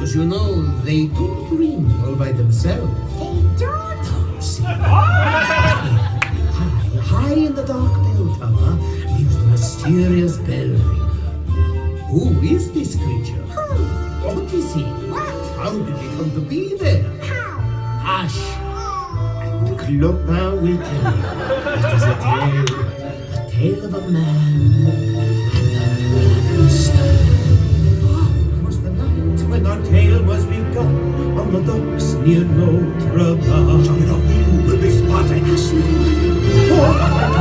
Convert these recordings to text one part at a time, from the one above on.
Because you know, they don't ring all by themselves. They don't. See. High in the dark bell tower lives the mysterious bell ringer. Who is this creature? Who? What is he? What? How did he come to be there? How? Hush! And Clopin will tell you. It is a tale of a man and a monster. Dark was the night when our tale was begun on the docks near Notre Dame. Shut it up, you will be spotted. And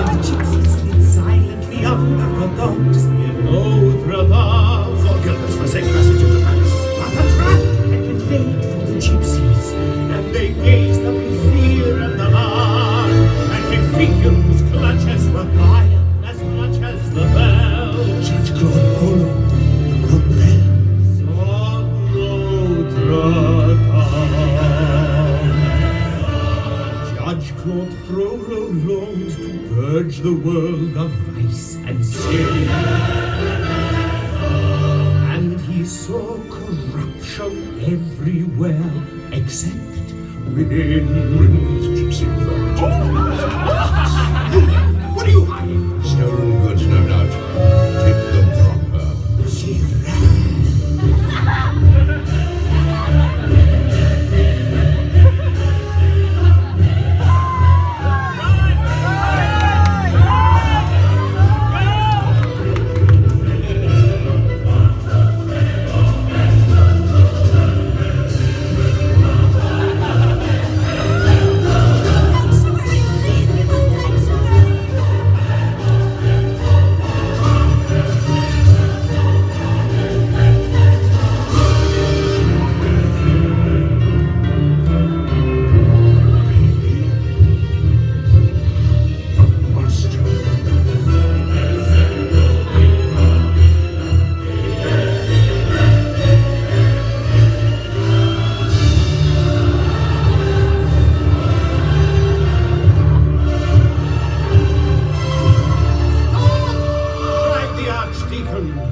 the gypsies slid silently under the docks near Notre Dame. Forgive us for safe passage into Paris. But a trap had been laid for the gypsies, and they gazed up in fear and alarm, and their figures' clutches were iron as much as the bells. Judge Claude Polo, the bells of Notre Dame. Judge Claude Frollo longed to purge the world of vice and sin. He saw corruption everywhere except within. These gypsy virgins. What are you hiding? Stolen goods, no doubt. Take them from her. She ran.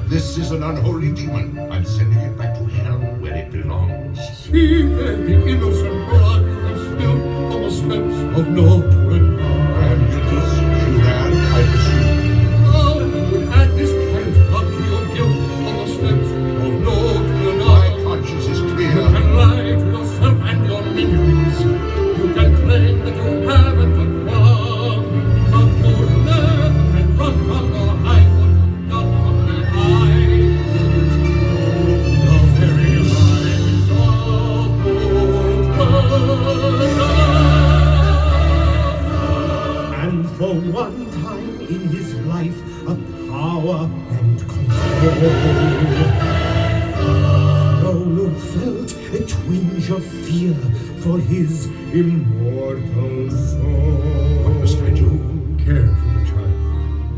This is an unholy demon. I'm sending it back to hell where it belongs. See there the innocent blood you have spilled on the steps of Notre Dame. And guiltless, she ran, I presume. Now you would add this cant up to your guilt on the steps of Notre Dame. My conscience is clear. You can lie to yourself and your minions. You can claim that you haven't done wrong, but you never can run from the high what you've done from the eyes. The very lies of And for one time in his life of power and control, Frollo felt a twinge of fear for his immortal soul. What must I do? Care for the child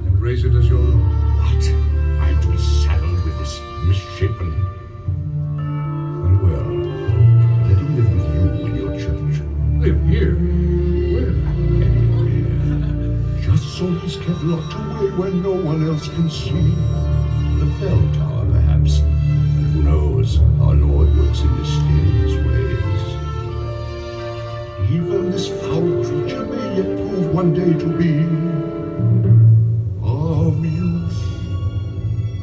and raise it as your own. What? I'm to be saddled with this misshapen. Very well. Let him live with you in your church. Live here? Where? Anywhere. Just so he's kept locked away where no one else can see. The bell tower, perhaps. And who knows, our Lord works in mysterious ways. Even this foul creature may yet prove one day to be of use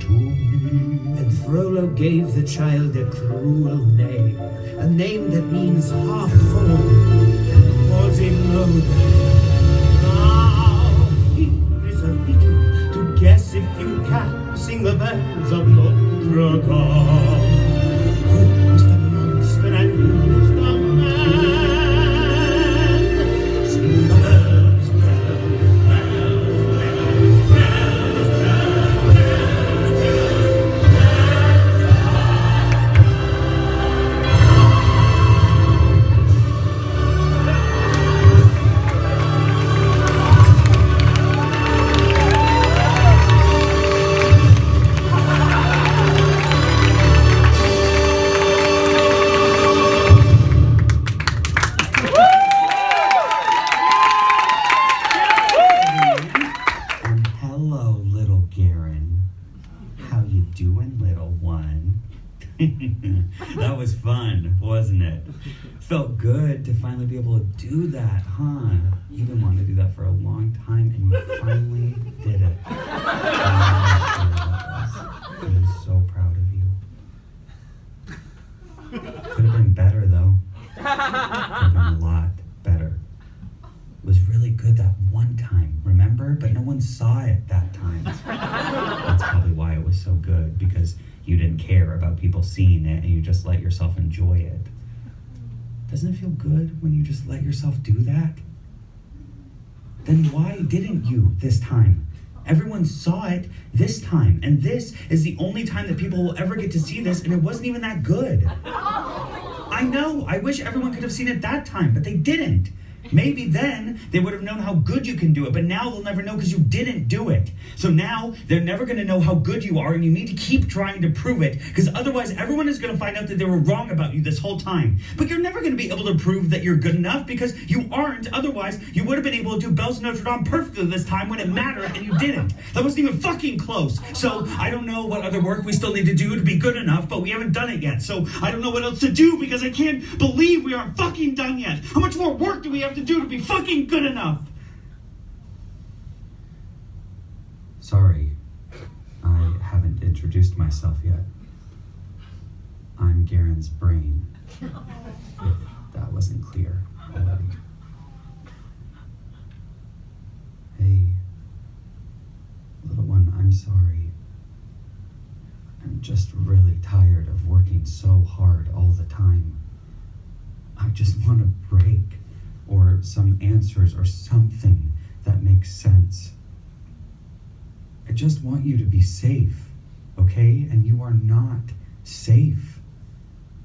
to me. And Frollo gave the child a cruel name, a name that means half fool, Quasimodo. Now, here is a riddle to guess if you can sing the bells of Notre Dame. Who is the monster and who is the man? Sing the bells, bells, bells, bells, bells, That was fun, wasn't it? Felt good to finally be able to do that, huh? You've been wanting to do that for a long time, and you finally did it. I'm so proud of you. Could have been better, though. Could have been a lot better. It was really good that one time, remember? But no one saw it that time. That's probably why it was so good, because you didn't care about people seeing it and you just let yourself enjoy it. Doesn't it feel good when you just let yourself do that? Then why didn't you this time? Everyone saw it this time, and this is the only time that people will ever get to see this, and it wasn't even that good. I know, I wish everyone could have seen it that time, but they didn't. Maybe then they would have known how good you can do it, but now they'll never know because you didn't do it. So now they're never going to know how good you are, and you need to keep trying to prove it, because otherwise everyone is going to find out that they were wrong about you this whole time. But you're never going to be able to prove that you're good enough because you aren't. Otherwise, you would have been able to do Bells of Notre Dame perfectly this time when it mattered, and you didn't. That wasn't even fucking close. So I don't know what other work we still need to do to be good enough, but we haven't done it yet. So I don't know what else to do because I can't believe we aren't fucking done yet. How much more work do we have to do to be fucking good enough? Sorry, I haven't introduced myself yet. I'm Goran's brain, if that wasn't clear already. Hey, little one, I'm sorry. I'm just really tired of working so hard all the time. I just want a break, or some answers, or something that makes sense. I just want you to be safe, okay? And you are not safe.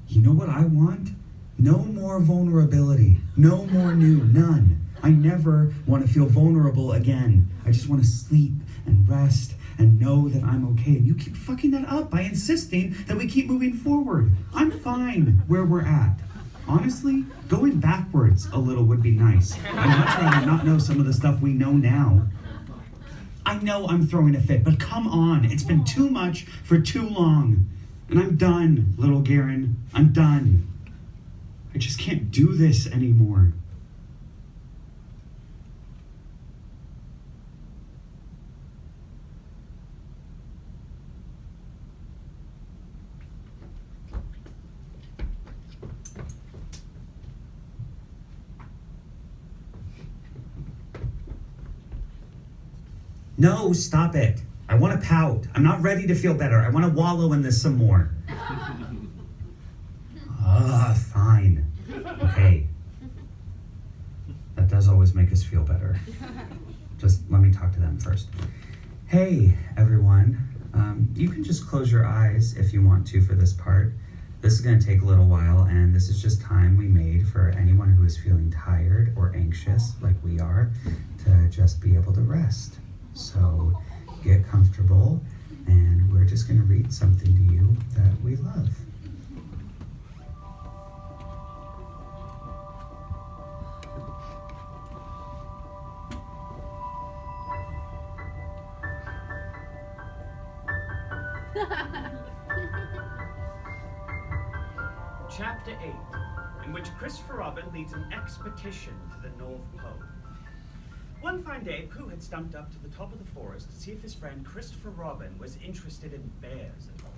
You know what I want? No more vulnerability. No more new. None. I never want to feel vulnerable again. I just want to sleep and rest and know that I'm okay. And you keep fucking that up by insisting that we keep moving forward. I'm fine where we're at. Honestly, going backwards a little would be nice. I'd much rather not know some of the stuff we know now. I know I'm throwing a fit, but come on. It's been too much for too long. And I'm done, little Goran. I'm done. I just can't do this anymore. No, stop it. I want to pout. I'm not ready to feel better. I want to wallow in this some more. Fine. Okay. That does always make us feel better. Just let me talk to them first. Hey, everyone. You can just close your eyes if you want to for this part. This is going to take a little while, and this is just time we made for anyone who is feeling tired or anxious, like we are, to just be able to rest. So get comfortable, and we're just going to read something to you that we love. Chapter 8, in which Christopher Robin leads an expedition to the North Pole. One fine day, Pooh had stumped up to the top of the forest to see if his friend Christopher Robin was interested in bears at all.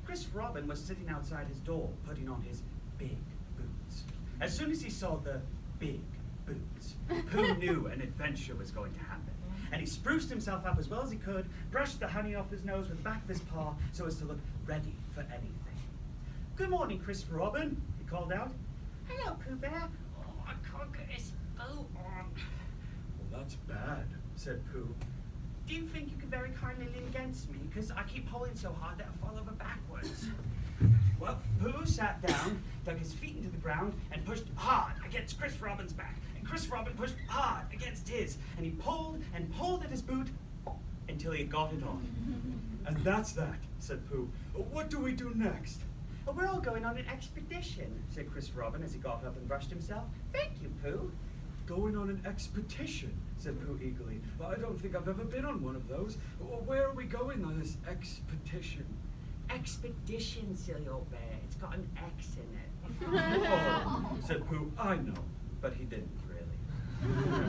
Christopher Robin was sitting outside his door, putting on his big boots. As soon as he saw the big boots, Pooh knew an adventure was going to happen. And he spruced himself up as well as he could, brushed the honey off his nose with the back of his paw so as to look ready for anything. "Good morning, Christopher Robin," he called out. "Hello, Pooh Bear. Oh, I can't get this boot on." "Well, that's bad," said Pooh. "Do you think you could very kindly lean against me? Because I keep pulling so hard that I fall over backwards." Well, Pooh sat down, dug his feet into the ground, and pushed hard against Christopher Robin's back. And Christopher Robin pushed hard against his. And he pulled and pulled at his boot until he got it on. "And that's that," said Pooh. "What do we do next?" "We're all going on an expedition," said Christopher Robin as he got up and brushed himself. "Thank you, Pooh." "Going on an expedition," said Pooh eagerly. "I don't think I've ever been on one of those. Where are we going on this expedition?" Expedition, silly old bear. It's got an X in it. Oh, said Pooh, I know, but he didn't really.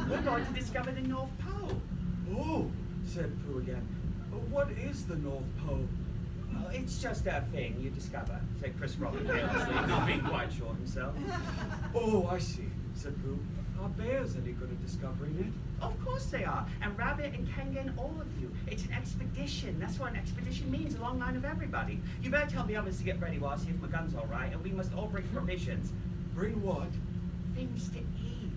We're going to discover the North Pole. Oh, said Pooh again. What is the North Pole? Oh, it's just a thing you discover, said Chris Robin carelessly, not being quite sure himself. Oh, I see, said Pooh. Are bears any good at discovering it? Of course they are, and Rabbit and Kanga and all of you. It's an expedition. That's what an expedition means, a long line of everybody. You better tell the others to get ready while I see if my gun's all right, and we must all bring provisions. Bring what? Things to eat.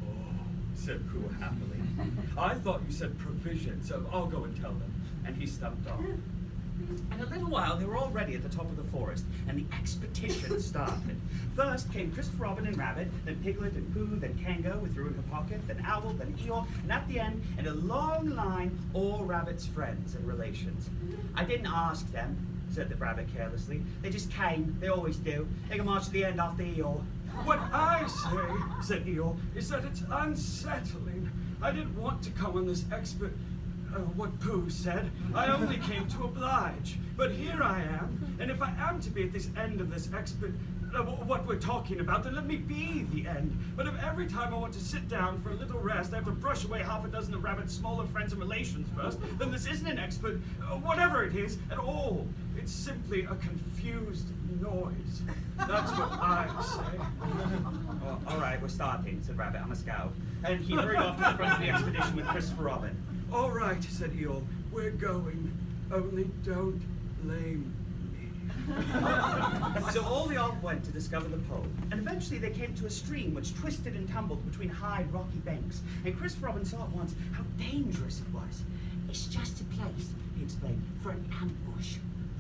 Oh, said Pooh happily. I thought you said provisions, so I'll go and tell them. And he stumped off. In a little while, they were all ready at the top of the forest, and the expedition started. First came Christopher Robin and Rabbit, then Piglet and Pooh, then Kango with Roo in her pocket, then Owl, then Eeyore, and at the end, in a long line, all Rabbit's friends and relations. I didn't ask them, said the Rabbit carelessly. They just came. They always do. They can march to the end after Eeyore. What I say, said Eeyore, is that it's unsettling. I didn't want to come on this what Pooh said. I only came to oblige. But here I am, and if I am to be at this end of this what we're talking about, then let me be the end. But if every time I want to sit down for a little rest, I have to brush away half a dozen of Rabbit's smaller friends and relations first, then this isn't an whatever it is, at all. It's simply a confused noise. That's what I say. Well, all right, we're starting, said Rabbit. I'm a scout. And he hurried off to the front of the expedition with Christopher Robin. All right, said Eeyore, we're going. Only don't blame me. So all they all went to discover the pole, and eventually they came to a stream which twisted and tumbled between high rocky banks, and Christopher Robin saw at once how dangerous it was. It's just a place, he explained, for an ambush.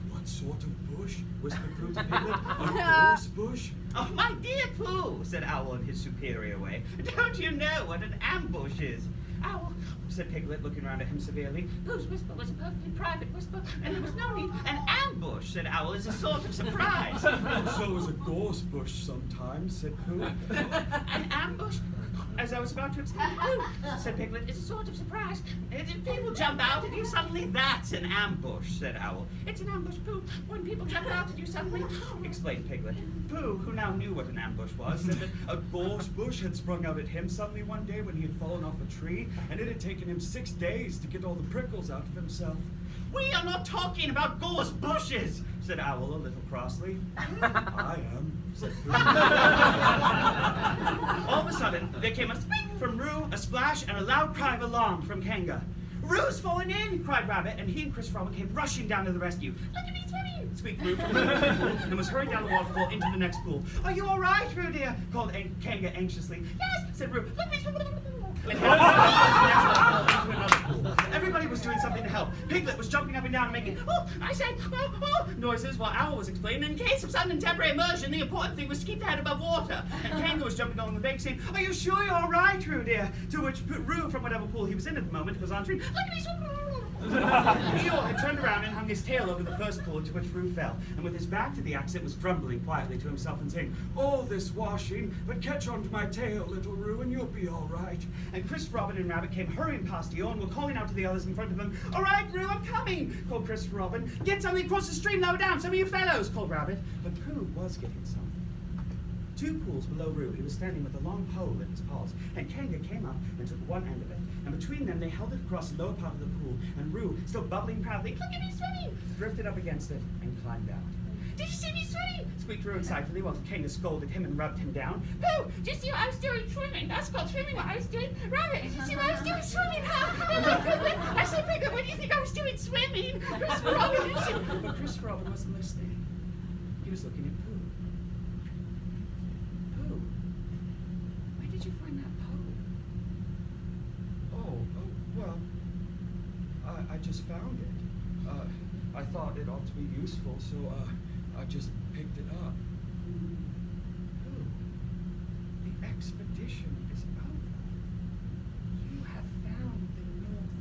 What sort of bush? Whispered Pooh to Piglet. A gorse bush? Oh, my dear Pooh, said Owl in his superior way. Don't you know what an ambush is? Owl, said Piglet, looking around at him severely. Pooh's whisper was a perfectly private whisper, and there was no need. An ambush, said Owl, is a sort of surprise. So is a gorse bush sometimes, said Pooh. An ambush? As I was about to explain, Pooh, said Piglet, it's a sort of surprise. If people jump out at you suddenly, that's an ambush, said Owl. It's an ambush, Pooh, when people jump out at you suddenly, explained Piglet. Pooh, who now knew what an ambush was, said that A gorse bush had sprung out at him suddenly one day when he had fallen off a tree, and it had taken him 6 days to get all the prickles out of himself. we are not talking about gorse bushes, said Owl a little crossly. I am, said Pooh. All of a sudden, there came a squeak from Roo, a splash, and a loud cry of alarm from Kanga. Roo's fallen in, cried Rabbit, and he and Christopher Robin came rushing down to the rescue. Look at me swimming, squeaked Roo from the pool, and was hurried down the waterfall into the next pool. Are you all right, Roo dear? Called Kanga anxiously. Yes, said Roo. Look at me swimming. And headed into another pool. Everybody was doing something to help. Piglet was jumping up and down and making, noises while Owl was explaining, in case of sudden and temporary immersion, the important thing was to keep the head above water. And Kanga was jumping along the bank saying, are you sure you're all right, Roo dear? To which Roo, from whatever pool he was in at the moment, was answering, look at me swimming. Eeyore had turned around and hung his tail over the first pool into which Roo fell, and with his back to the exit was grumbling quietly to himself and saying, All this washing, but catch on to my tail, little Roo, and you'll be all right. And Christopher Robin and Rabbit came hurrying past Eeyore and were calling out to the others in front of them. All right, Roo, I'm coming, called Christopher Robin. Get something across the stream lower down, some of you fellows, called Rabbit. But Pooh was getting something. 2 pools below Roo, he was standing with a long pole in his paws, and Kanga came up and took one end of it, and between them they held it across the lower part of the pool, and Roo, still bubbling proudly, look at me swimming, drifted up against it and climbed out. Did you see me swimming? Squeaked Roo excitedly while Kanga scolded him and rubbed him down. Pooh, did you see what I was doing swimming? That's called swimming what I was doing. Rabbit, did you see what I was doing swimming? Huh? I said, Piglet, what do you think I was doing swimming? Christopher Robin, but Christopher Robin wasn't listening. He was looking at Pooh. Pooh, where did you find that pole? Well, I just found it. I thought it ought to be useful, so I just picked it up. Pooh, the expedition is over. You have found the North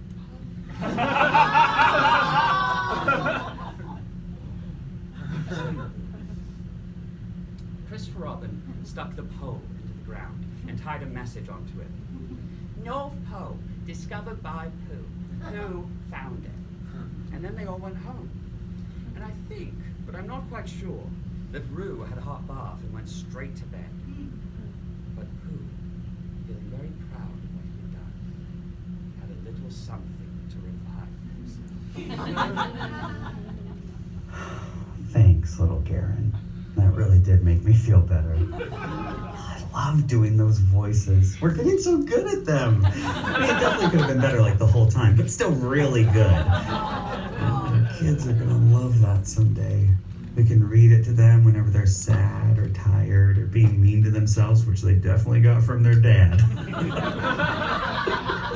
Pole. Christopher Robin stuck the pole into the ground and tied a message onto it. North Pole, discovered by Pooh. Pooh found it. And then they all went home. And I think, but I'm not quite sure, that Rue had a hot bath and went straight to bed. But Pooh, feeling very proud of what he had done, had a little something to revive himself. Thanks, little Goran. That really did make me feel better. I love doing those voices. We're getting so good at them. I mean, it definitely could have been better like the whole time, but still really good. Oh, the kids are gonna love that someday. We can read it to them whenever they're sad or tired or being mean to themselves, which they definitely got from their dad.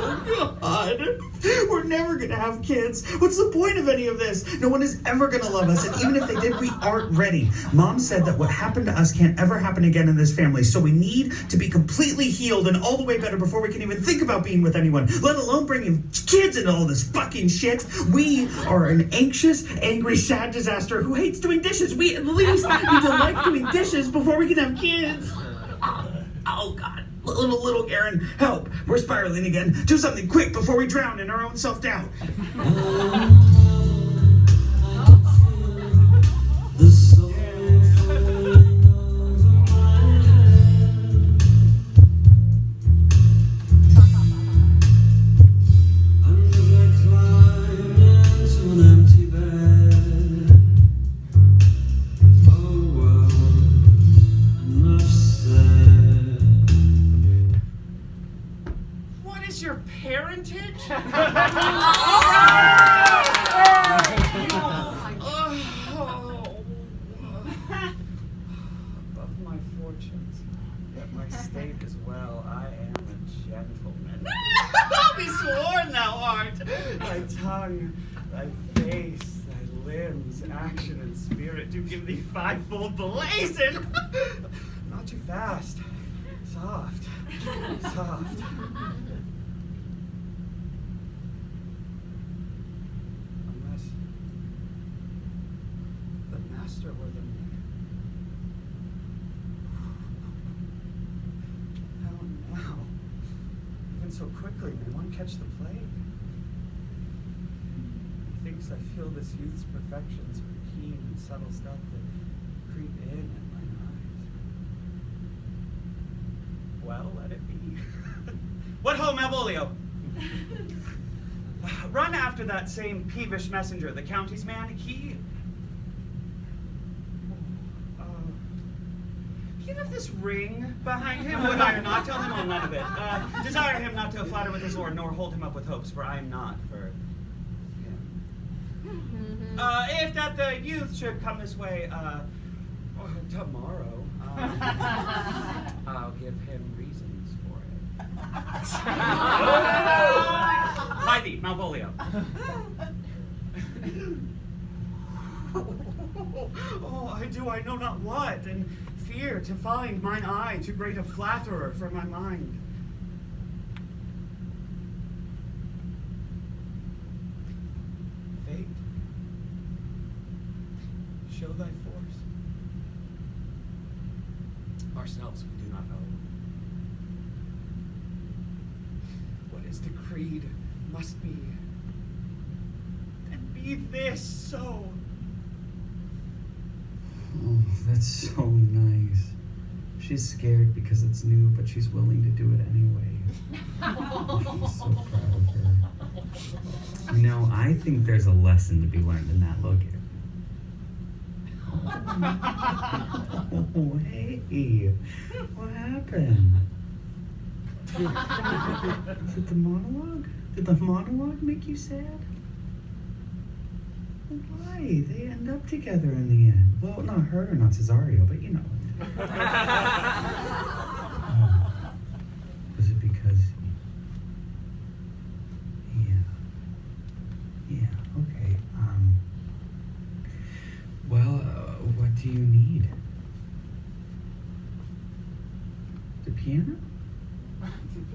Oh, God. We're never gonna have kids. What's the point of any of this? No one is ever gonna love us, and even if they did, we aren't ready. Mom said that what happened to us can't ever happen again in this family, so we need to be completely healed and all the way better before we can even think about being with anyone, let alone bringing kids into all this fucking shit. We are an anxious, angry, sad disaster who hates doing dishes. We at least need to like doing dishes before we can have kids. Oh, God. Little Goran, help. We're spiraling again. Do something quick before we drown in our own self-doubt. Your parentage? Above my fortunes, yet my state is well. I am a gentleman. Be sworn thou art. Thy tongue, thy face, thy limbs, action and spirit do give thee fivefold blazon. Not too fast. Soft. Soft. Master were the man. How now? Even so quickly, may one catch the plague? Methinks I feel this youth's perfections with keen and subtle stuff that creep in at mine eyes. Well, let it be. What ho, Malvolio? Run after that same peevish messenger, the county's man. He left this ring behind him. Would I or not tell him? Oh, none of it. Desire him not to flatter with his lord, nor hold him up with hopes, for I am not for him. If that the youth should come this way, tomorrow, I'll give him reasons for it. By thee, Malvolio. Oh, I know not what, and fear to find mine eye too great a flatterer for my mind. Fate, show thy force. Ourselves we do not know. What is decreed must be, and be this so. Oh, that's so nice. She's scared because it's new, but she's willing to do it anyway. I'm so proud of her. You know, I think there's a lesson to be learned in that. Look at it. Oh, hey. What happened? Is it the monologue? Did the monologue make you sad? Why? They end up together in the end. Well, not her, not Cesario, but you know. Was it because... Yeah, okay. Well, what do you need? The piano?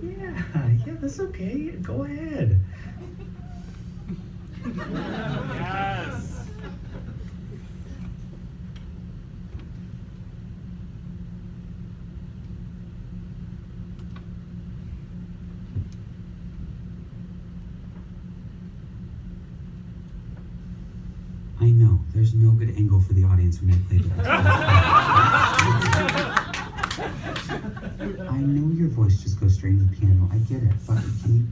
Yeah, that's okay. Go ahead. Yes. I I know, there's no good angle for the audience when you play the guitar. I know your voice just goes straight into the piano. I get it, but can you...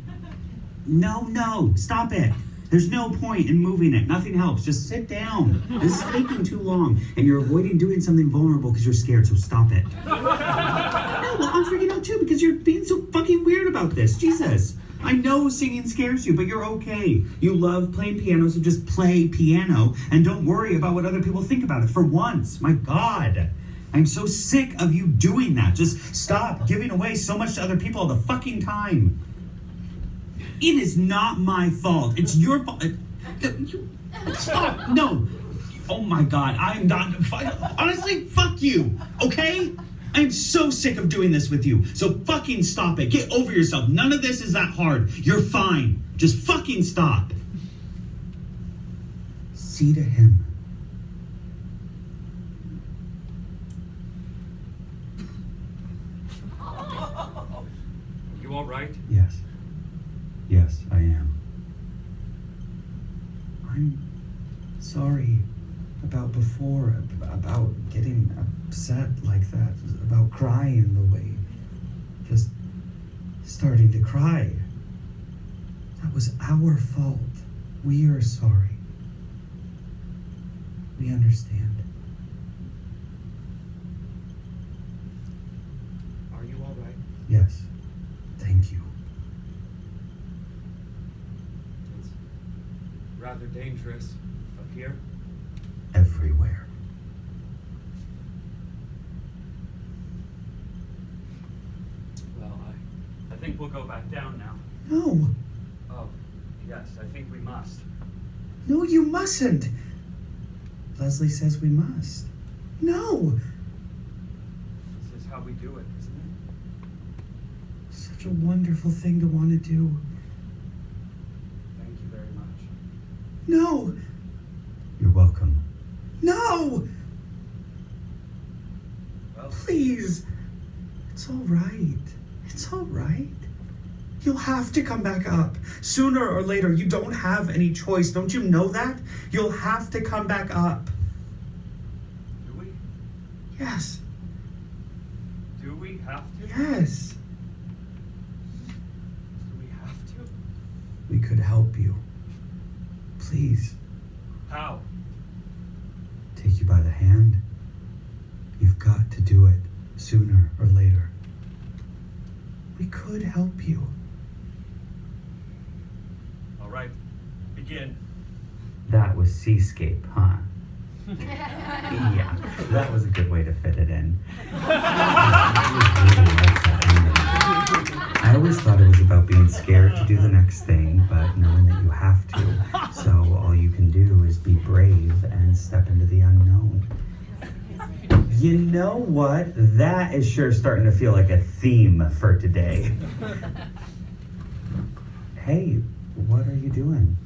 No, stop it. There's no point in moving it. Nothing helps. Just sit down. This is taking too long, and you're avoiding doing something vulnerable because you're scared, so stop it. No, well, I'm freaking out too because you're being so fucking weird about this. Jesus. I know singing scares you, but you're okay. You love playing piano, so just play piano and don't worry about what other people think about it for once. My God. I'm so sick of you doing that. Just stop giving away so much to other people all the fucking time. It is not my fault. It's your fault. Stop. No. Oh my God. I'm not. Honestly, fuck you. Okay? I'm so sick of doing this with you. So fucking stop it. Get over yourself. None of this is that hard. You're fine. Just fucking stop. See to him. You all right? Yes. Yes, I am. I'm sorry about before, about getting upset like that, about crying the way, just starting to cry. That was our fault. We are sorry. We understand. Are you all right? Yes. Thank you. It's rather dangerous up here. Everywhere. Well, I think we'll go back down now. No. Oh, yes, I think we must. No, you mustn't. Leslie says we must. No. This is how we do it, isn't it? Such a wonderful thing to want to do. Thank you very much. No. You're welcome. No. Well, Please. It's all right. It's all right. You'll have to come back up. Sooner or later, you don't have any choice. Don't you know that? You'll have to come back up. do we? Yes. Do we have to? Yes. Do we have to? We could help you. Please. How? Take you by the hand. You've got to do it sooner or later. We could help you. All right, begin. That was Seascape, huh? Yeah, that was a good way to fit it in. I always thought it was about being scared to do the next thing, but knowing that you have to. So all you can do is be brave and step into the unknown. You know what? That is sure starting to feel like a theme for today. Hey, what are you doing?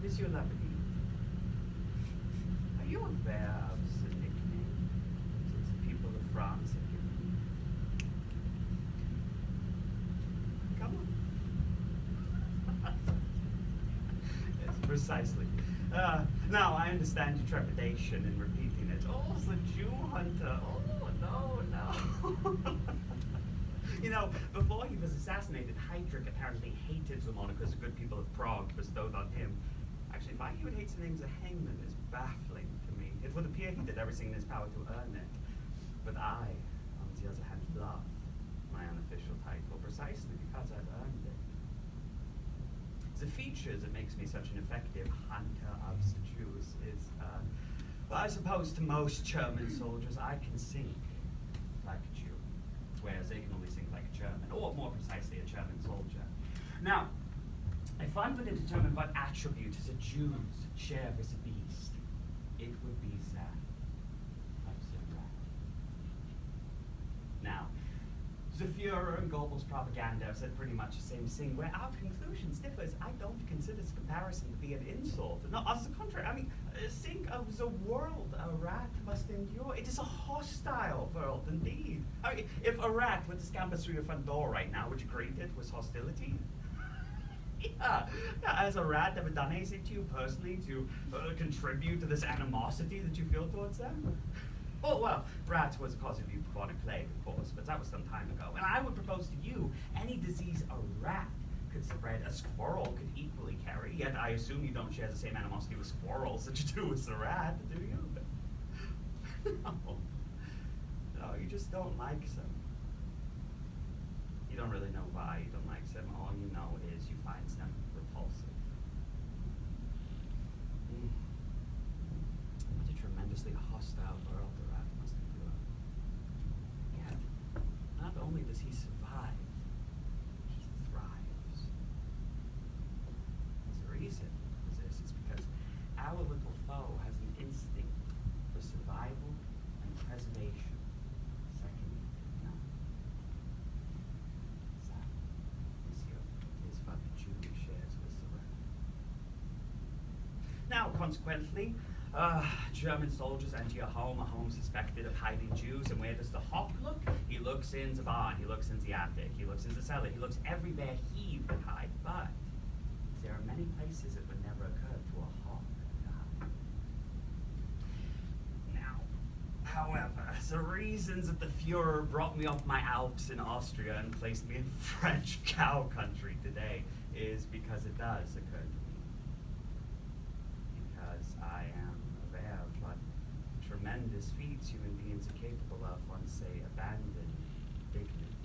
Monsieur Labadie, are you aware of the nickname that the people of France have given you? Come on. Yes, precisely. Now, I understand your trepidation in repeating it. Oh, the Jew hunter. Oh, no. You know, before he was assassinated, Heydrich apparently hated the monikers the good people of Prague bestowed on him. Actually, why he would hate the names of hangman is baffling to me. It would appear he did everything in his power to earn it. But I, on the other hand, love my unofficial title precisely because I've earned it. The feature that makes me such an effective hunter of the Jews is, well, I suppose to most German soldiers, I can sing like a Jew, whereas they can only sing like a German, or more precisely, a German soldier. Now, if I'm going to determine what attribute the Jews share with the beast, it would be that of the rat. Now, the Führer and Goebbels' propaganda have said pretty much the same thing. Where our conclusions differ is I don't consider this comparison to be an insult. No, on the contrary, I mean, think of the world a rat must endure. It is a hostile world indeed. I mean, if a rat were to scamper through your front door right now, would you greet it with hostility? Yeah, has a rat ever done anything to you personally to contribute to this animosity that you feel towards them? Oh, well, rats was a cause of bubonic plague, of course, but that was some time ago. And I would propose to you, any disease a rat could spread, a squirrel could equally carry, yet I assume you don't share the same animosity with squirrels that you do with the rat, do you? No, you just don't like them. You don't really know why you don't like them. All you know is you find them repulsive. What a tremendously hostile world the rat must endure. Yet, not only does he survive, he thrives. There's a reason for this. It's because our little foe has an instinct for survival and preservation. Second to none. That, monsieur, is what the Jew shares with the rat. Now, consequently, German soldiers enter a home suspected of hiding Jews, and where does the hawk look? He looks in the barn, he looks in the attic, he looks in the cellar, he looks everywhere he would hide, but there are many places it would never occur to a hawk to hide. Now, however, the reasons that the Fuhrer brought me off my Alps in Austria and placed me in French cow country today is because it does occur to me. Because I am aware of what tremendous feats human beings are capable of once they abandon dignity.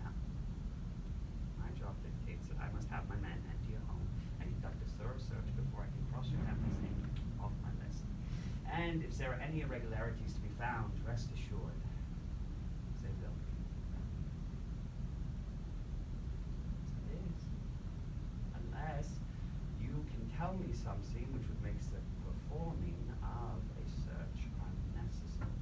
Now, my job dictates that I must have my men enter your home and conduct a thorough search before I can cross your family's name off my list. And if there are any irregularities to be found, rest assured, they will be. Unless you can tell me something which would make the performing of a search unnecessary.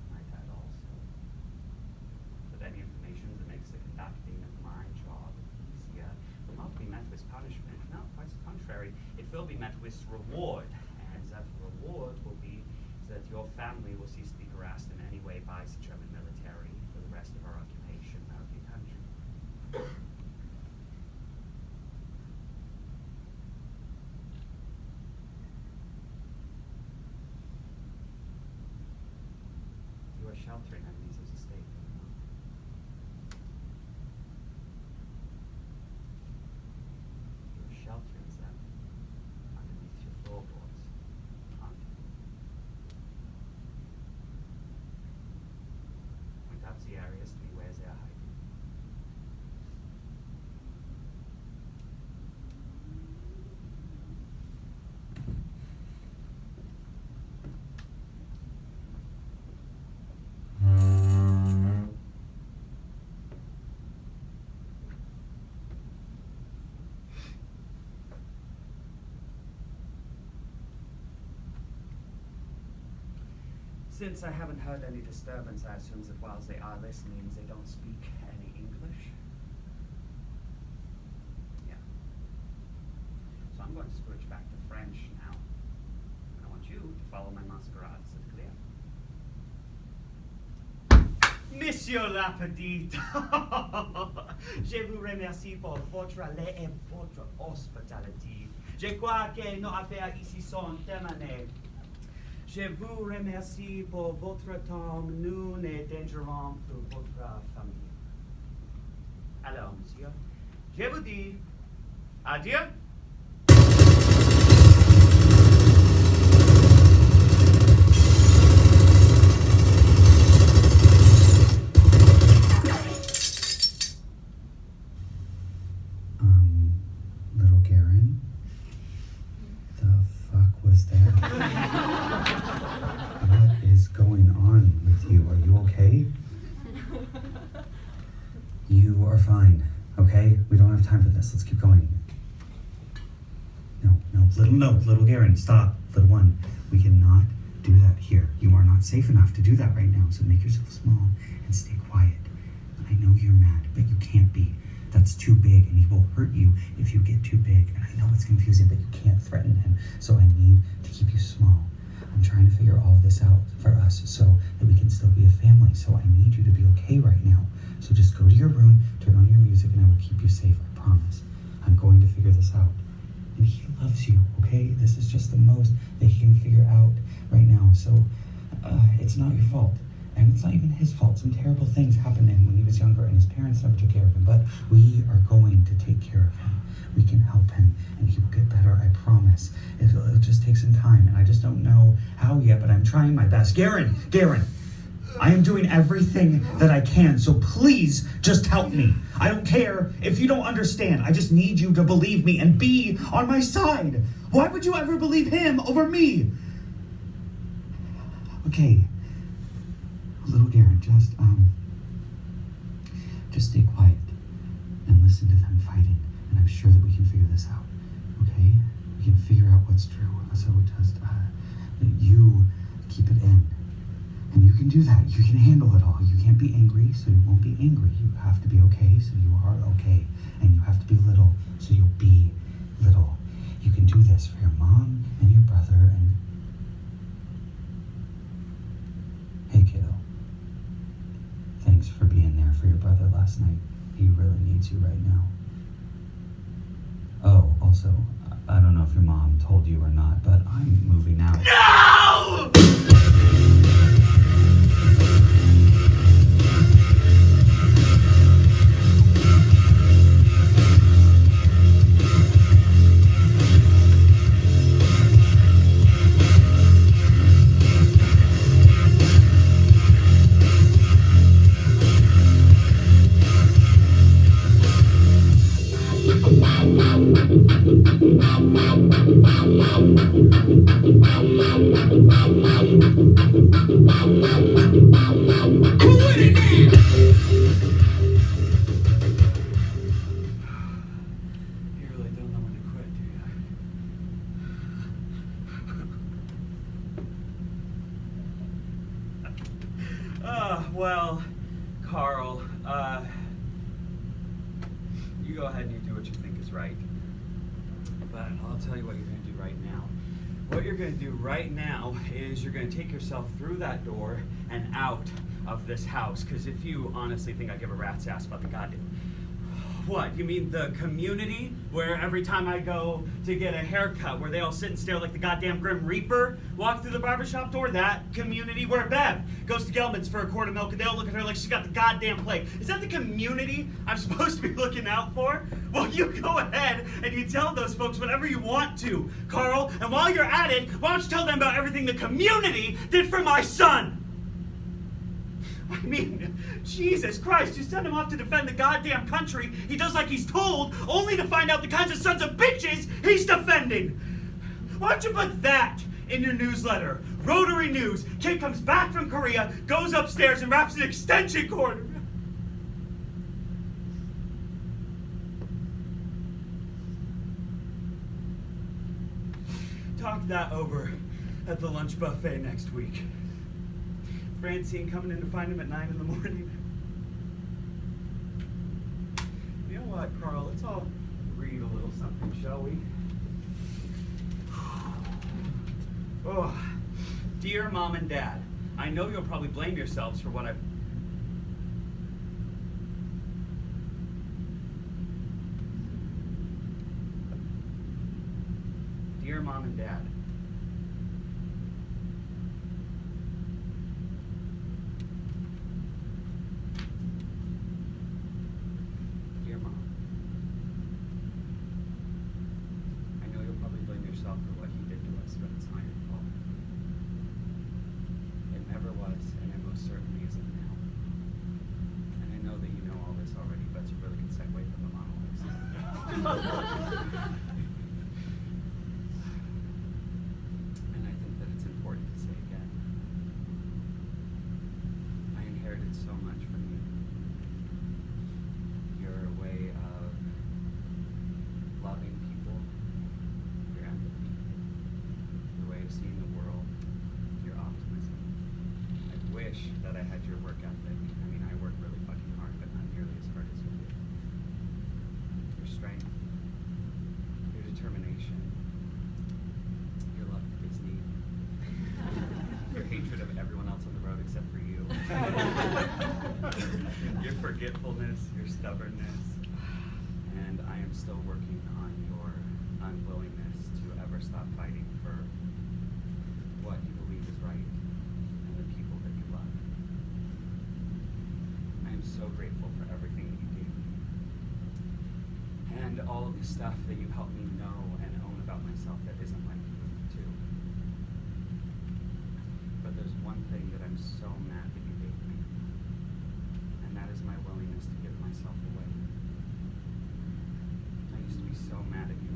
Might add also that any information that makes the conducting of my job easier will not be met with punishment. No, quite the contrary. It will be met with reward, and that reward will be that your family will cease to be harassed in any way by the German military for the rest of our occupation of your country. You are sheltering enemies of the state. You are sheltering them underneath your floorboards. Point out the areas to me where they are hiding. Since I haven't heard any disturbance, I assume that while they are listening, they don't speak any English. Yeah. So I'm going to switch back to French now. And I want you to follow my masquerade. Is it clear? Monsieur la Petite, je vous remercie pour votre lait et votre hospitality. Je crois que nos affaires ici sont terminées. Je vous remercie pour votre temps. Nous ne dangerons pour votre famille. Alors, monsieur, je vous dis adieu. Little Goran? The fuck was that? What is going on with you? Are you okay? You are fine, okay? We don't have time for this. Let's keep going. No, little Goran, stop. Little one, we cannot do that here. You are not safe enough to do that right now, so make yourself small and stay quiet. I know you're mad, but you can't be. That's too big, and he will hurt you if you get too big. And I know it's confusing, but you can't threaten him, so I need to keep you small. I'm trying to figure all of this out for us so that we can still be a family, so I need you to be okay right now. So just go to your room, turn on your music, and I will keep you safe, I promise. I'm going to figure this out. And he loves you, okay? This is just the most that he can figure out right now, so it's not your fault. And it's not even his fault. Some terrible things happened to him when he was younger, and his parents never took care of him. But we are going to take care of him. We can help him, and he will get better, I promise. It'll just take some time, and I just don't know how yet, but I'm trying my best. Goran, I am doing everything that I can, so please just help me. I don't care if you don't understand. I just need you to believe me and be on my side. Why would you ever believe him over me? Okay. Little Goran, just stay quiet and listen to them fighting, and I'm sure that we can figure this out, okay? We can figure out what's true, so just, you keep it in, and you can do that. You can handle it all. You can't be angry, so you won't be angry. You have to be okay, so you are okay, and you have to be little, so you'll be little. You can do this for your mom and your brother, and hey, kiddo. Thanks for being there for your brother last night. He really needs you right now. Oh, also, I don't know if your mom told you or not, but I'm moving out. No! Well, Carl, you go ahead and you do what you think is right. But I'll tell you what you're going to do right now. What you're going to do right now is you're going to take yourself through that door and out of this house. Because if you honestly think I give a rat's ass about the goddamn... What, you mean the community where every time I go to get a haircut where they all sit and stare like the goddamn Grim Reaper walk through the barbershop door? That community where Bev goes to Gelman's for a quart of milk and they all look at her like she's got the goddamn plague. Is that the community I'm supposed to be looking out for? Well, you go ahead and you tell those folks whatever you want to, Carl. And while you're at it, why don't you tell them about everything the community did for my son? I mean, Jesus Christ, you send him off to defend the goddamn country. He does like he's told, only to find out the kinds of sons of bitches he's defending. Why don't you put that in your newsletter? Rotary News. Kid comes back from Korea, goes upstairs and wraps an extension cord. Talk that over at the lunch buffet next week. Francine coming in to find him at 9 in the morning. You know what, Carl? Let's all read a little something, shall we? Oh, dear Mom and Dad, I know you'll probably blame yourselves for what I've... Dear Mom and Dad, for what he did to us, but it's not your fault. It never was, and it most certainly isn't now. And I know that you know all this already, but it's a really good segue from the monologues. And I think that it's important to say again, I inherited so much from you. work ethic. I mean, I work really fucking hard, but not nearly as hard as you do. Your strength, your determination, your love for Disney, your hatred of everyone else on the road except for you, your forgetfulness, your stubbornness, and I am still working on your unwillingness to ever stop fighting for what you believe is right and the people that you love. I am so grateful for everything that you gave me and all of the stuff that you helped me know and own about myself that isn't like you too. But there's one thing that I'm so mad that you gave me, and that is my willingness to give myself away. I used to be so mad at you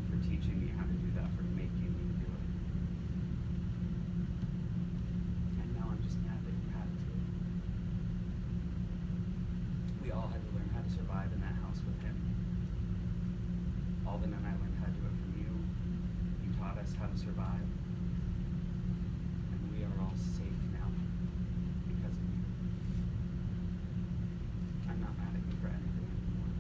for teaching me how to do that, for making me do it. And now I'm just mad that you had to. We all had to learn how to survive in that house with him. Alden and I learned how to do it from you. You taught us how to survive. And we are all safe now because of you. I'm not mad at you for anything anymore.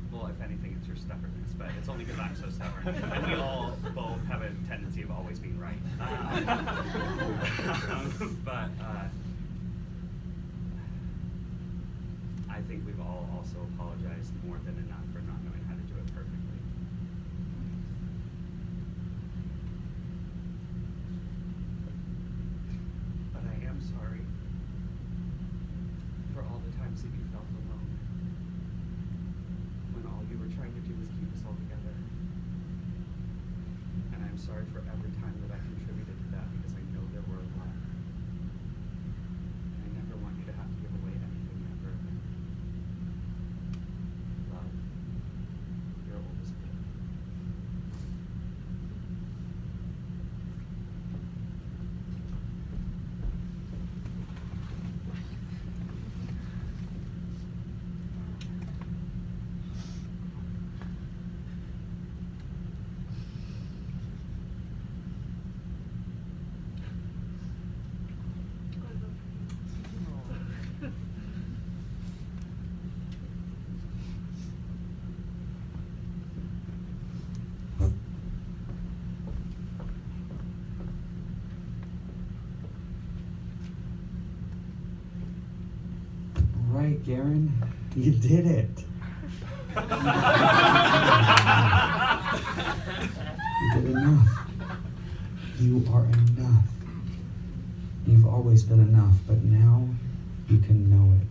Well, if anything, it's your stubbornness, but it's only because I'm so stubborn. And we all both have a tendency of always being right. But I think we've all also apologized more than enough for not knowing how to do it perfectly. But I am sorry for all the times that you felt alone, when all you were trying to do was keep us all together. And I'm sorry for every time that I contributed to that, because I know there were a lot. And I never want you to have to give away anything ever again. Love, your oldest kid. All right, Goran, you did it. You did enough. You are enough. You've always been enough, but now you can know it.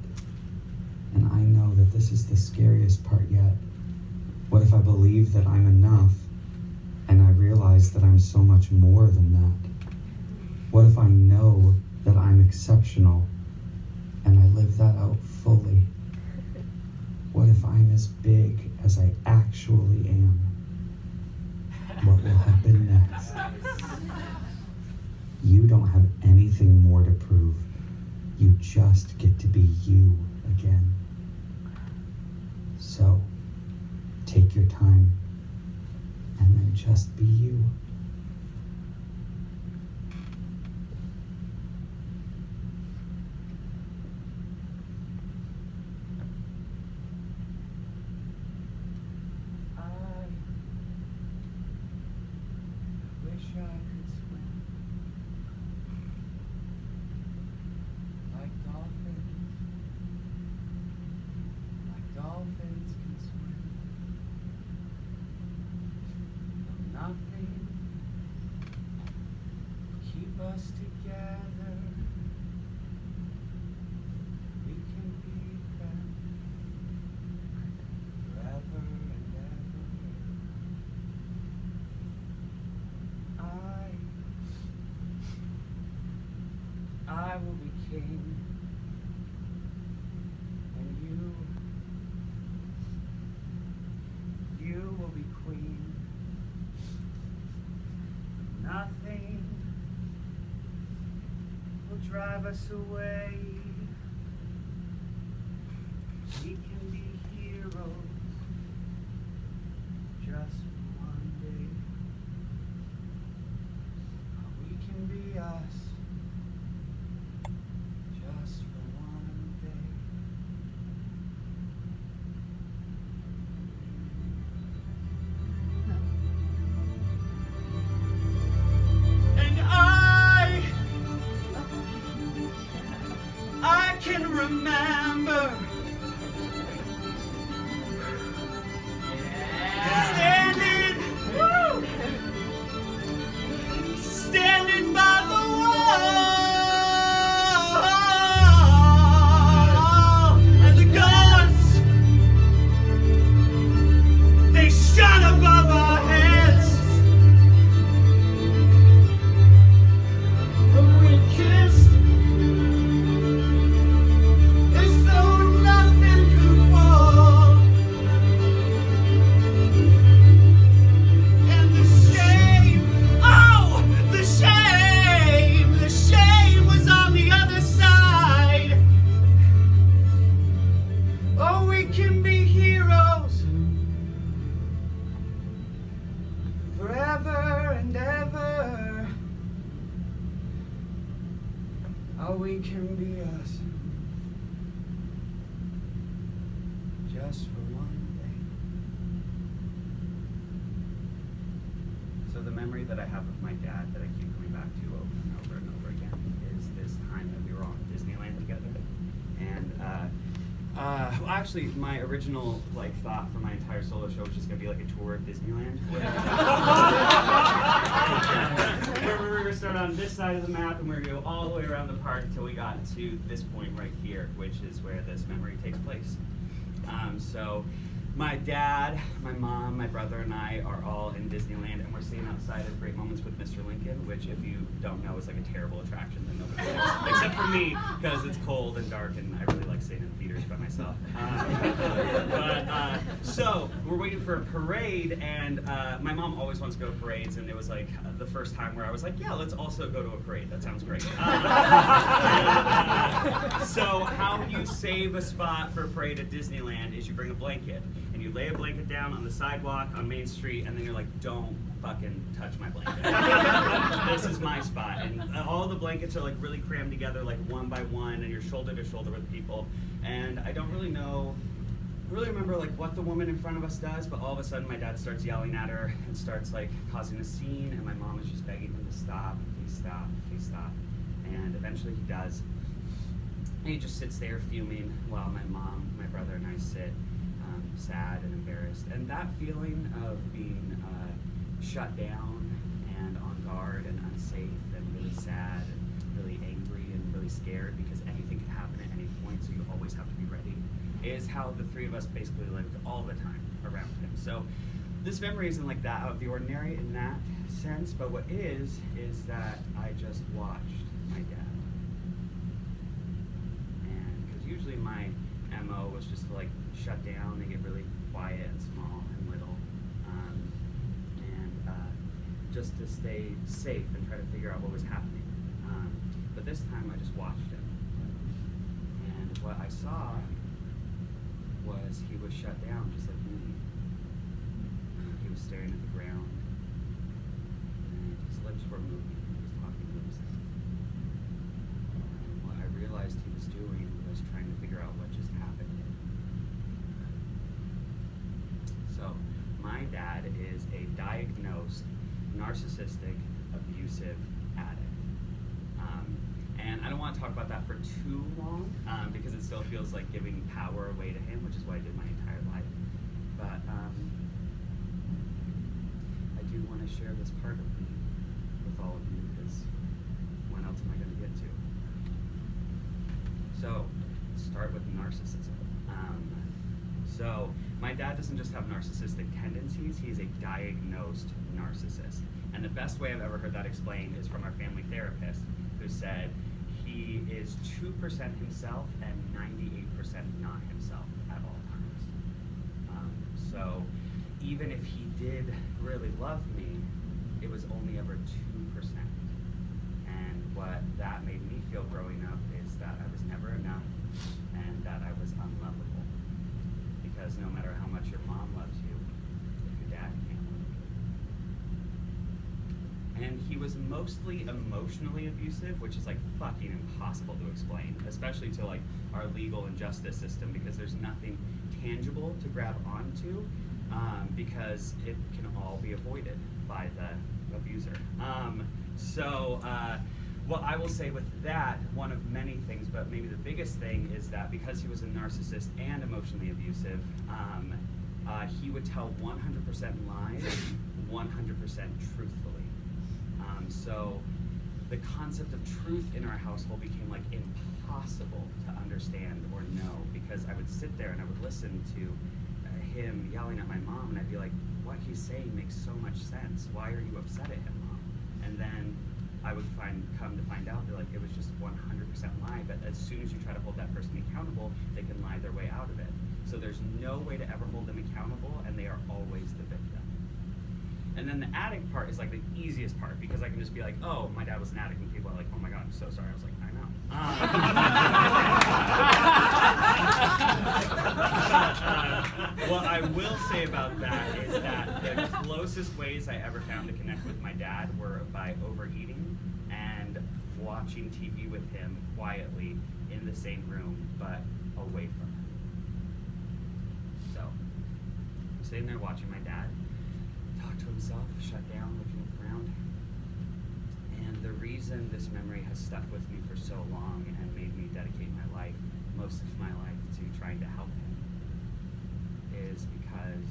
And I know that this is the scariest part yet. What if I believe that I'm enough and I realize that I'm so much more than that? What if I know that I'm exceptional and I live that out fully? What if I'm as big as I actually am? What will happen next? You don't have anything more to prove. You just get to be you again. So, take your time and then just be you. Wish I could swim like dolphins can swim. But nothing keep us together. We can be friends forever and ever. I will be king, and you will be queen. Nothing will drive us away. We can be heroes just for one day. We can be us just for Oh, we can be us. Just for one day. So the memory that I have of my dad that I keep coming back to over and over and over again is this time that we were on Disneyland together. And well, actually, my original thought for my entire solo show was just gonna be like a tour of Disneyland, where we were gonna start on this side of the map and we we're gonna go all the way around the park until we got to this point right here, which is where this memory takes place. So my dad, my mom, my brother, and I are all in Disneyland, and we're sitting outside of Great Moments with Mr. Lincoln, which, if you don't know, is like a terrible attraction that nobody likes, except for me, because it's cold and dark, and I really like sitting in theaters by myself. So we're waiting for a parade, and my mom always wants to go to parades, and it was like the first time where I was like, yeah, let's also go to a parade. That sounds great. So how you save a spot for a parade at Disneyland is you bring a blanket, and you lay a blanket down on the sidewalk on Main Street, and then you're like, don't fucking touch my blanket. This is my spot. And all the blankets are like really crammed together, like one by one, and you're shoulder to shoulder with people. And I don't really remember like what the woman in front of us does, but all of a sudden my dad starts yelling at her and starts like causing a scene, and my mom is just begging him to stop, please stop, please stop. And eventually he does. And he just sits there fuming while my mom, my brother, and I sit sad and embarrassed. And that feeling of being shut down and on guard and unsafe and really sad and really angry and really scared because anything can happen at any point, so you always have to be ready, is how the three of us basically lived all the time around him. So this memory isn't like that out of the ordinary in that sense, but what is that I just watched my dad. And because usually my MO was just to like shut down and get really quiet and small and little, just to stay safe and try to figure out what was happening. But this time I just watched him, and what I saw was he was shut down just like me. He was staring at the ground, and his lips were moving. He was talking to himself. And what I realized he was doing was trying to figure out what just happened. So, my dad is a diagnosed narcissistic, abusive addict. And I don't want to talk about that for too long, because it still feels like giving power away to him, which is what I did my entire life. But I do want to share this part of me with all of you, because when else am I going to get to? So, let's start with narcissism. So, my dad doesn't just have narcissistic tendencies, he's a diagnosed narcissist. And the best way I've ever heard that explained is from our family therapist, who said he is 2% himself and 98% not himself at all times. So even if he did really love me, it was only ever 2%. And what that made me feel growing up is that I was never enough and that I was unlovable. Because no matter how much your mom loves you, if your dad can't love you. And he was mostly emotionally abusive, which is like fucking impossible to explain, especially to like our legal and justice system, because there's nothing tangible to grab onto, because it can all be avoided by the abuser. What I will say with that, one of many things, but maybe the biggest thing, is that because he was a narcissist and emotionally abusive, he would tell 100% lies, 100% truthfully. So the concept of truth in our household became like impossible to understand or know, because I would sit there and I would listen to him yelling at my mom, and I'd be like, what he's saying makes so much sense. Why are you upset at him, Mom? And then I would come to find out that like it was just 100% lie, but as soon as you try to hold that person accountable, they can lie their way out of it. So there's no way to ever hold them accountable, and they are always the victim. And then the addict part is like the easiest part, because I can just be like, oh, my dad was an addict, and people are like, oh my God, I'm so sorry. I was like, I know. What I will say about that is that the closest ways I ever found to connect with my dad were by overeating and watching TV with him quietly in the same room, but away from him. So, I'm sitting there watching my dad talk to himself, shut down, looking at the ground. And the reason this memory has stuck with me for so long and made me dedicate my life, most of my life, to trying to help him is because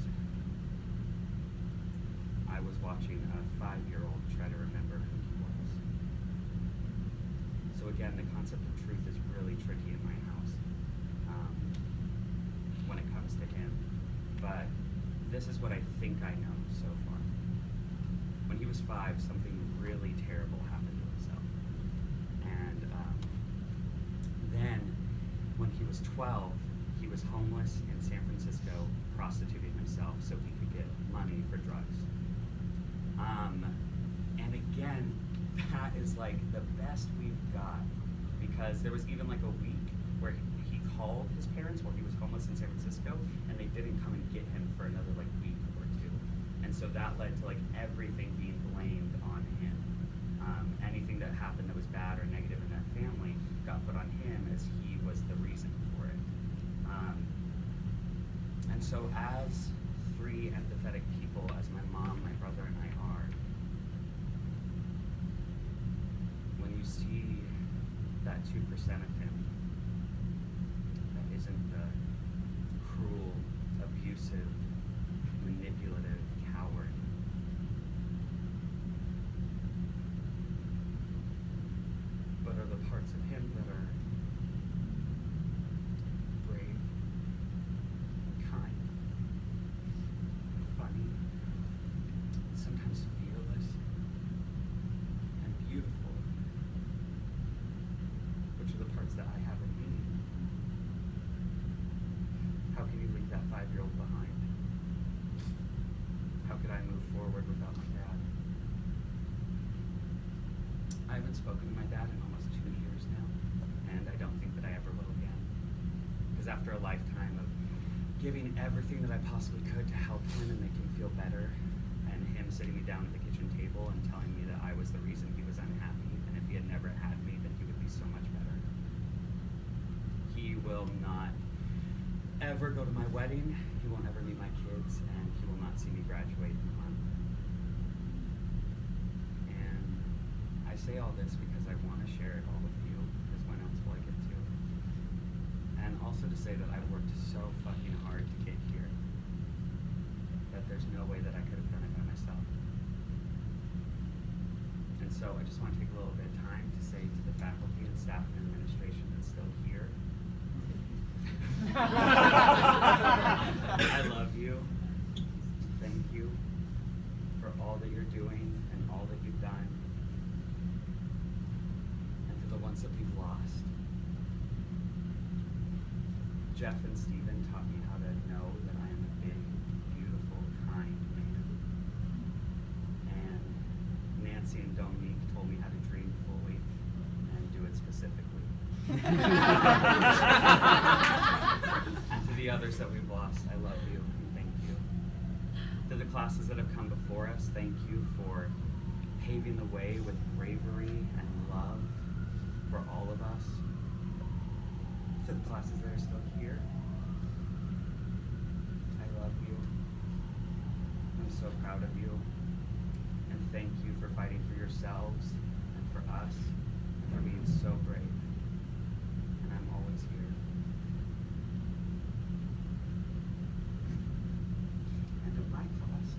I was watching a 5-year-old try to remember who he was. So again, the concept of truth is really tricky in my house when it comes to him. But this is what I think I know so far. When he was 5, something really terrible happened to himself. And then, when he was 12, he was homeless in San Francisco, prostituting himself so he could get money for drugs. And again, that is like the best we've got, because there was even like a week where he called his parents while he was homeless in San Francisco, and they didn't come and get him for another like week or 2. And so that led to like everything being blamed on him. Anything that happened that was bad or negative in that family got put on him, as he was the reason for it. And so as 3 empathetic people, as my mom, my brother, and I are, when you see that 2% of him that isn't the cruel, abusive, manipulative coward, but are the parts of him that are brave, kind, funny, sometimes fearless, and beautiful, which are the parts that I have in me. How can you leave that 5-year-old behind? How could I move forward without my dad? I haven't spoken to my dad in almost 2 years now, and I don't think that I ever will again. Because after a lifetime of giving everything that I possibly could to help him and make him feel better, and him sitting me down at the kitchen table and telling me that I was the reason he was unhappy, and if he had never had me, then he would be so much better. He will not ever go to my wedding, he won't ever meet my kids, and he will not see me graduate in a month. And I say all this because I want to share it all with you, because when else will I get to? And also to say that I've worked so fucking hard to get here, that there's no way that I could have done it by myself. And so I just want to take a little bit of time to say to the faculty and staff and administration that's still here, I love you. Thank you for all that you're doing and all that you've done. And to the ones that we've lost. Jeff and Steven taught me how to know that I am a big, beautiful, kind man. And Nancy and Dominique told me how to dream fully and do it specifically. And to the others that we've lost, I love you and thank you. To the classes that have come before us, thank you for paving the way with bravery and love for all of us. To the classes that are still here, I love you. I'm so proud of you. And thank you for fighting for yourselves and for us and for being so brave. And I'm always here. And in my class,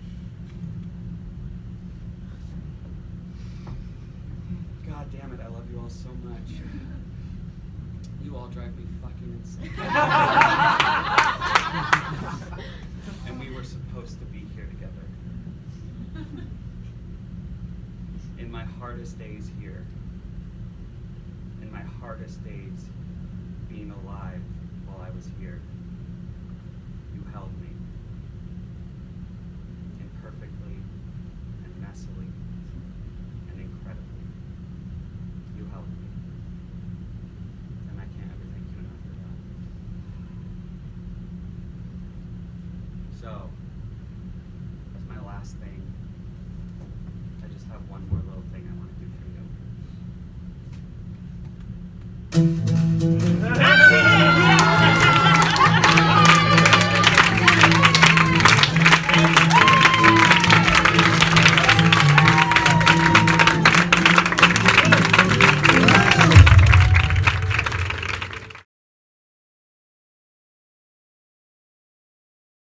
God damn it, I love you all so much. You all drive me fucking insane. And we were supposed to be here together. In my hardest days here, in my hardest days being alive while I was here, you held me.